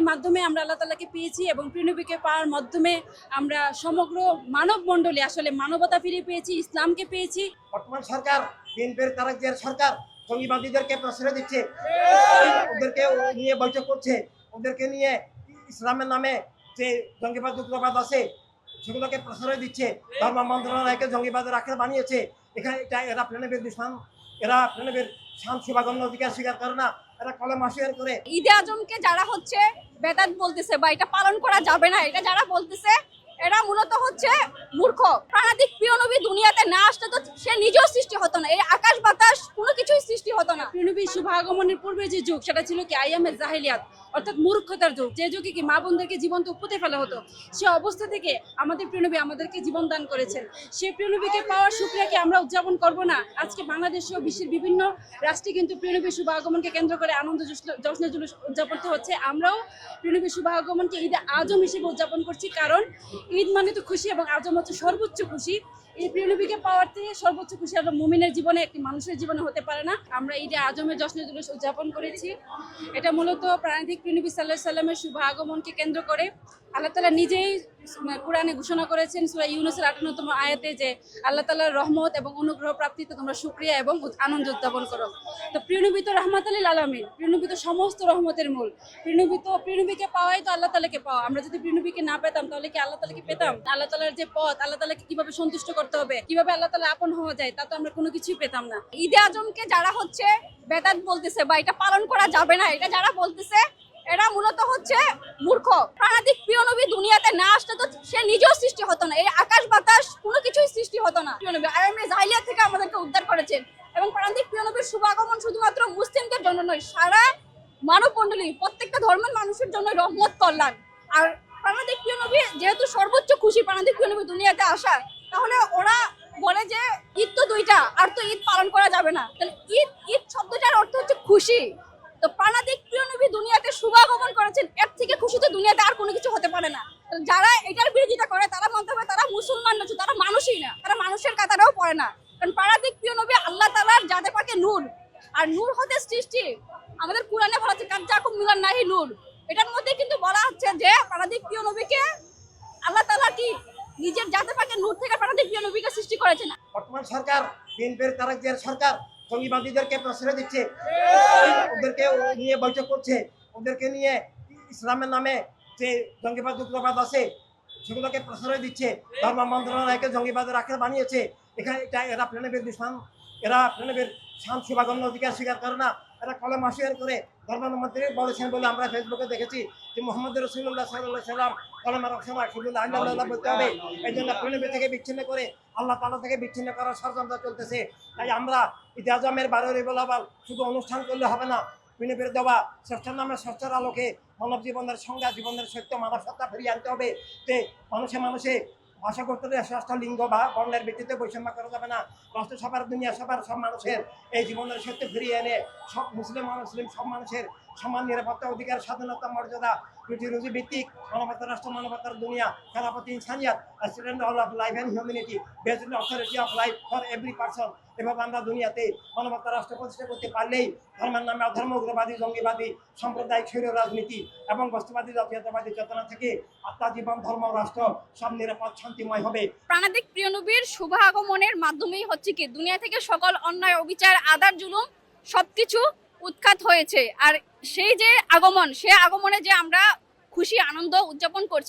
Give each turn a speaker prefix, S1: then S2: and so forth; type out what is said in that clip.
S1: মাধ্যমে আমরা আল্লাহ তাআলাকে পেয়েছি এবং প্রিয় নবীকে পাওয়ার মাধ্যমে আমরা সমগ্র মানব মণ্ডলী আসলে মানবতা ফিরে পেয়েছি, ইসলামকে পেয়েছি।
S2: বর্তমান সরকার বিএনপির তারেক জিয়ার সরকার জঙ্গিবাদীদেরকে প্রশ্রয় দিচ্ছে, ওদেরকে নিয়ে বৈঠক করছে, ওদেরকে নিয়ে ইসলামের নামে যে জঙ্গিবাদ উগ্রবাদ আছে সেগুলোকে প্রশ্রয় দিচ্ছে। ধর্ম মন্ত্রণালয়কে জঙ্গিবাদের আখ্যা বানিয়েছে। এখানে এরা প্রেরণের দুশ্মন, এরা প্রেরণের শান শুভাগম্য অধিকার স্বীকার করে না, এরা কলমা স্বীকার করে।
S3: ঈদে আজমকে যারা হচ্ছে বেদাত বলতেছে বা এটা পালন করা যাবে না, এটা যারা বলতেছে এরা মূলত হচ্ছে মূর্খ। প্রাণাধিক প্রিয় নবী দুনিয়াতে না আসলে তো সে নিজেও সৃষ্টি হতো না, এই আকাশ বাতাস কোনো কিছুই সৃষ্টি হতো না।
S1: প্রিয় নবীর শুভ আগমনের পূর্বে যে যুগ সেটা ছিল কি আইয়ামে জাহিলিয়াত, অর্থাৎ মূর্খতার যুগ, যে যুগে কি মা বোনদেরকে জীবন্ত পুঁতে ফেলা হতো। সে অবস্থা থেকে আমাদের প্রিয় নবী আমাদেরকে জীবন দান করেছেন। সেই প্রিয় নবীকে পাওয়ার শুকরিয়াকে আমরা উদযাপন করব না? আজকে বাংলাদেশ সহ বিশ্বের বিভিন্ন রাষ্ট্রে কিন্তু প্রিয় নবীর শুভ আগমনকে কেন্দ্র করে আনন্দ জশ্নে জুলুস উদযাপন হচ্ছে। আমরাও প্রিয় নবীর শুভ আগমনকে ঈদে আজম হিসেবে উদযাপন করছি, কারণ ঈদ মানে তো খুশি এবং আজম হচ্ছে সর্বোচ্চ খুশি। এই প্রিয় নবীকে পাওয়ার থেকে সর্বোচ্চ খুশি আর মুমিনের জীবনে, একটি মানুষের জীবনে হতে পারে না। আমরা ঈদে আজমের জশ্নে জুলুস উদযাপন করেছি। এটা মূলত প্রাণাধিক প্রিয় নবী সাল্লাল্লাহু আলাইহি সাল্লামের শুভ আগমনকে কেন্দ্র করে। আল্লাহ তাআলা নিজেই কোরআনে ঘোষণা করেছেন সূরা ইউনূসের 58তম আয়াতে যে আল্লাহ তাআলার রহমত এবং অনুগ্রহ প্রাপ্তিতে তোমরা শুকরিয়া এবং আনন্দ উদযাপন করো। তো প্রিয় নবী তো রাহমাতুল লিল আলামিন, প্রিয় নবী তো সমস্ত রহমতের মূল। প্রিয় নবীকে পাওয়াই তো আল্লাহ তাআলাকে পাওয়া। আমরা যদি প্রিয় নবীকে না পেতাম তাহলে কি আল্লাহ তাআলাকে পেতাম? আল্লাহ তাআলার যে পথ, আল্লাহ তাআলাকে কিভাবে সন্তুষ্ট করতে হবে, কিভাবে আল্লাহ তাআলা আপন হওয়া যায়, তা তো আমরা কোনো কিছুই পেতাম না।
S3: ঈদে আজমকে যারা হচ্ছে বেদাত বলতেছে বা এটা পালন করা যাবে না, এটা যারা বলতেছে এরা মূলত হচ্ছে মূর্খ। প্রাণাধিক প্রিয় নবী দুনিয়াতে না আসলে তো সে নিজেও সৃষ্টি হতো না, এই আকাশ বাতাস কোনো কিছুই সৃষ্টি হতো না। প্রিয় নবী আইয়ামে জাহিলিয়াত থেকে আমাদেরকে উদ্ধার করেছেন এবং প্রাণাধিক প্রিয় নবীর শুভ আগমন শুধুমাত্র মুসলিমদের জন্য নয়, সারা মানব মণ্ডলী প্রত্যেকটা ধর্মের মানুষের জন্য রহমত কল্যাণ। আর প্রাণাধিক প্রিয় নবী যেহেতু সর্বোচ্চ খুশি প্রাণাধিক প্রিয় নবী দুনিয়াতে আসার, তাহলে ওরা বলে যে ঈদ তো দুইটা, আর তো ঈদ পালন করা যাবে না। তাহলে ঈদ শব্দটার অর্থ হচ্ছে খুশি। তো প্রাণাধিক প্রিয় নবী দুনিয়াতে শুভ আগমন করেছেন, এর থেকে খুশি তো দুনিয়াতে আর কোনো কিছু হতে পারে না। যারা এটার বিরোধিতা করে তারা মানতে হবে তারা মুসলমান না, তারা মানুষই না, তারা মানুষের কাতারেও পড়ে না। কারণ প্রাণাধিক প্রিয় নবী আল্লাহ তাআলার যাদের পাকে নূর, আর নূর হতে সৃষ্টি। আমাদের কোরআনে বলা হচ্ছে কাজ্জাকুম মিনান নাহি নূর, এটার মধ্যে কিন্তু বলা হচ্ছে যে প্রাণাধিক প্রিয় নবীকে আল্লাহ তাআলা কি নিজের জাতে পাকে নূর থেকে প্রাণাধিক প্রিয় নবীকে সৃষ্টি করেছেন।
S2: বর্তমান সরকার বিএনপির তারেক জিয়ার সরকার জঙ্গিবাদীদেরকে প্রশ্রয় দিচ্ছে, ওদেরকে নিয়ে বৈঠক করছে, ওদেরকে নিয়ে ইসলামের নামে যে জঙ্গিবাদ উগ্রবাদ আছে সেগুলোকে প্রশ্রয় দিচ্ছে। ধর্ম মন্ত্রণালয়কে জঙ্গিবাদের আখ্যা বানিয়েছে। এখানে এরা প্রেরণের দুশ্মন, এরা প্রেরণের শান শুভাগম্য অধিকার স্বীকার করে না, এরা কলমা স্বীকার করে। ধর্মমন্ত্রী বলেছেন বলে আমরা ফেসবুকে দেখেছি যে মুহাম্মদ রাসূলুল্লাহ সাল্লাল্লাহু আলাইহি সাল্লাম কলমার সময় শুধু লা ইলাহা ইল্লাল্লাহ বলতে হবে। এই জন্য প্রেরণের থেকে বিচ্ছিন্ন করে আল্লাহ তাআলা থেকে বিচ্ছিন্ন করার ষড়যন্ত্র চলতেছে। তাই আমরা ঈদে আজমের 12 রবিউল আউয়াল শুধু অনুষ্ঠান করলে হবে না, প্রেরণের দেওয়া শ্রেষ্ঠের নামে শ্রেষ্ঠের আলোকে মানব জীবনের সংজ্ঞা, জীবনের সত্য মানব সত্তা ফিরিয়ে আনতে হবে। যে মানুষে মানুষে ভাষা করতে শ্রেষ্ঠ লিঙ্গ বা বর্ণের ভিত্তিতে বৈষম্য করা যাবে না। রাষ্ট্র সবার, দুনিয়া সবার, সব মানুষের এই জীবনের সত্য ফিরিয়ে এনে সব মুসলিম অমুসলিম সব মানুষের সমান নিরাপত্তা, অধিকার, স্বাধীনতা, মর্যাদা, রুজি ভিত্তিক মানবতার রাষ্ট্র, মানবতার দুনিয়া, খেলাপতি ইনসানিয়াত, student all of life and humanity, based authority of life for every person. এভাবে আমরা দুনিয়াতে মানবতার রাষ্ট্র প্রতিষ্ঠা করতে পারলেই ধর্মের নামে অধর্ম, উগ্রবাদী, জঙ্গিবাদী, সাম্প্রদায়িক শৈল রাজনীতি এবং বস্তুবাদী, জাতীয়তাবাদী চেতনা থেকে আত্মা, জীবন, ধর্ম, রাষ্ট্র সব নিরাপদ, শান্তিময় হবে।
S3: প্রাণাধিক প্রিয় নবীর শুভ আগমনের মাধ্যমেই হচ্ছে কি দুনিয়া থেকে সকল অন্যায়, অবিচার, আদার, জুলুম সবকিছু উৎখাত হয়েছে। আর সেই যে আগমন, সে আগমনে যে আমরা খুশি আনন্দ উদযাপন করছি,